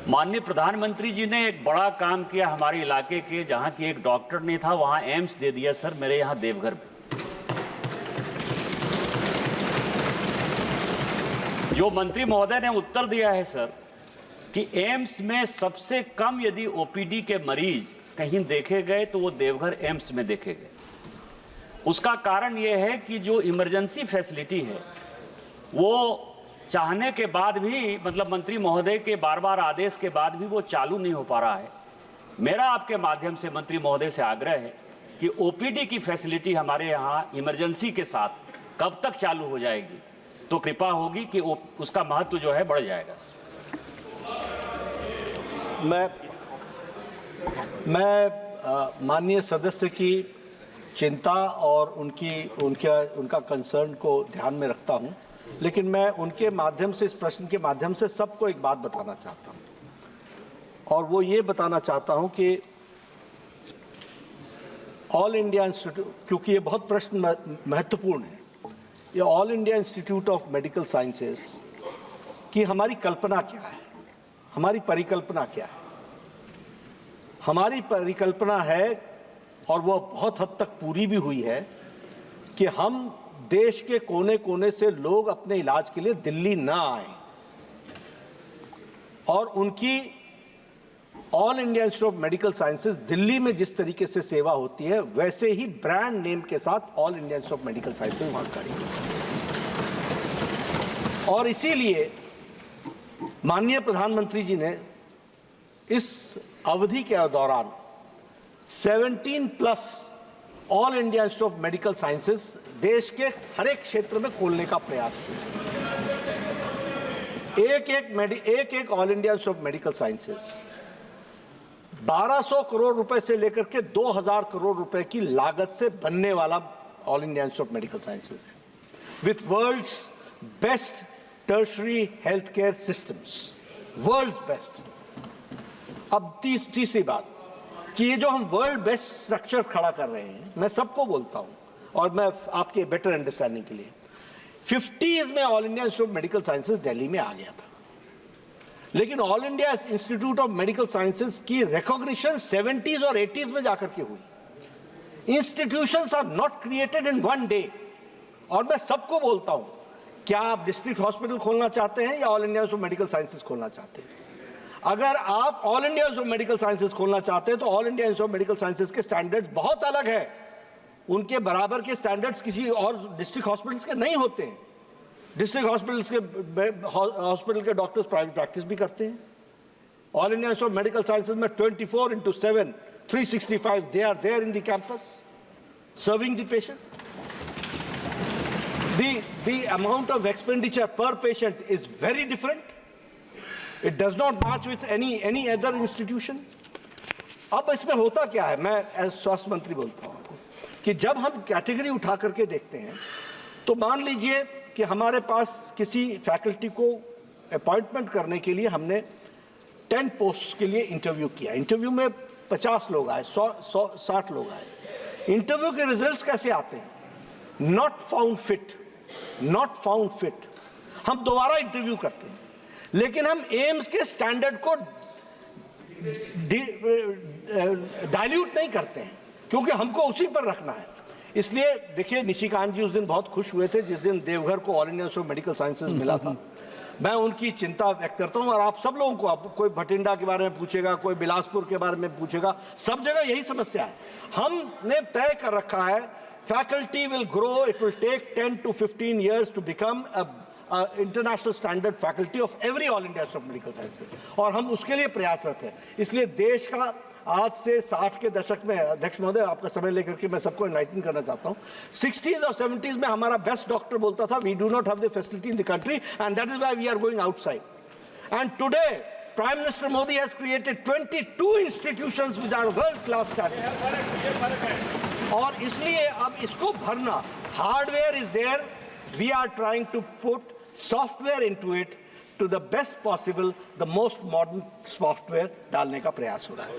माननीय प्रधानमंत्री जी ने एक बड़ा काम किया हमारे इलाके के, जहां की एक डॉक्टर नहीं था वहां एम्स दे दिया सर, मेरे यहां देवघर में। जो मंत्री महोदय ने उत्तर दिया है सर कि एम्स में सबसे कम यदि ओपीडी के मरीज कहीं देखे गए तो वो देवघर एम्स में देखे गए। उसका कारण ये है कि जो इमरजेंसी फैसिलिटी है वो चाहने के बाद भी, मतलब मंत्री महोदय के बार बार आदेश के बाद भी वो चालू नहीं हो पा रहा है। मेरा आपके माध्यम से मंत्री महोदय से आग्रह है कि ओपीडी की फैसिलिटी हमारे यहाँ इमरजेंसी के साथ कब तक चालू हो जाएगी, तो कृपा होगी कि उसका महत्व जो है बढ़ जाएगा। मैं माननीय सदस्य की चिंता और उनका कंसर्न को ध्यान में रखता हूं, लेकिन मैं उनके माध्यम से, इस प्रश्न के माध्यम से सबको एक बात बताना चाहता हूं, और वो ये बताना चाहता हूं कि ऑल इंडिया इंस्टीट्यूट, क्योंकि ये बहुत प्रश्न महत्वपूर्ण है, ये all India Institute of Medical Sciences की हमारी कल्पना क्या है, हमारी परिकल्पना क्या है। हमारी परिकल्पना है, और वो बहुत हद तक पूरी भी हुई है, कि हम देश के कोने कोने से लोग अपने इलाज के लिए दिल्ली ना आए, और उनकी all India Institute of Medical Sciences Delhi में जिस तरीके से सेवा होती है वैसे ही ब्रांड नेम के साथ all India Institute of Medical sciences वहां खड़ी है। और इसीलिए माननीय प्रधानमंत्री जी ने इस अवधि के दौरान 17+ all India Institute of Medical sciences देश के हर एक क्षेत्र में खोलने का प्रयास किया। एक all India Institute of Medical sciences 1200 crore रुपए से लेकर के 2000 करोड़ रुपए की लागत से बनने वाला All India Institute of Medical Sciences है, with world's best tertiary health care systems, world's best. अब तीसरी बात कि ये जो हम वर्ल्ड बेस्ट स्ट्रक्चर खड़ा कर रहे हैं, मैं सबको बोलता हूं, और मैं आपके बेटर अंडरस्टैंडिंग के लिए 50s में All India Institute of Medical Sciences Delhi में आ गया था, लेकिन All India Institute of Medical Sciences की रिकॉग्निशन 70s और 80s में जाकर के हुई। Institutions are not created in one day. और मैं सबको बोलता हूं, क्या आप डिस्ट्रिक्ट हॉस्पिटल खोलना चाहते हैं या all India Institute of Medical sciences खोलना चाहते हैं? अगर आप all India Institute of Medical sciences खोलना चाहते हैं तो all India Institute of Medical sciences के स्टैंडर्ड्स बहुत अलग है। उनके बराबर के स्टैंडर्ड्स किसी और डिस्ट्रिक्ट हॉस्पिटल्स के नहीं होते हैं। डिस्ट्रिक्ट हॉस्पिटल के डॉक्टर्स प्राइवेट प्रैक्टिस भी करते हैं। All India Institute of Medical Sciences में 24/7 365 they are there in the campus serving the patient. The amount of expenditure per patient is very different. It does not match with any other institution. अब इसमें होता क्या है, मैं as स्वास्थ्य मंत्री बोलता हूँ आपको, कि जब हम कैटेगरी उठा करके देखते हैं तो मान लीजिए कि हमारे पास किसी फैकल्टी को अपॉइंटमेंट करने के लिए हमने 10 पोस्ट के लिए इंटरव्यू किया। इंटरव्यू में 50 लोग आए, 100-60 लोग आए। इंटरव्यू के रिजल्ट्स कैसे आते हैं? Not found fit. हम दोबारा इंटरव्यू करते हैं, लेकिन हम एम्स के स्टैंडर्ड को डाइल्यूट नहीं करते हैं, क्योंकि हमको उसी पर रखना है। इसलिए देखिए, निशिकांत जी उस दिन बहुत खुश हुए थे जिस दिन देवघर को all India Institute of Medical sciences मिला था। मैं उनकी चिंता व्यक्त करता हूं, और आप सब लोगों को, आप कोई भटिंडा के बारे में पूछेगा, कोई बिलासपुर के बारे में पूछेगा, सब जगह यही समस्या है। हमने तय कर रखा है, faculty will grow, it will take 10 to 15 years to become a international standard faculty of every all India Institute of Medical Sciences, और हम उसके लिए प्रयासरत हैं। इसलिए देश का आज से 60 के दशक में, अध्यक्ष महोदय आपका समय लेकर के मैं सबको एनलाइटन करना चाहता हूं, 60s और 70s में हमारा बेस्ट डॉक्टर बोलता था, we do not have the facility in the country and that is why we are going outside. And today prime minister Modi has created 22 institutions which are world class standard, और इसलिए अब इसको भरना, hardware is there, we are trying to put software into it, to the best possible, the most modern software डालने का प्रयास हो रहा है।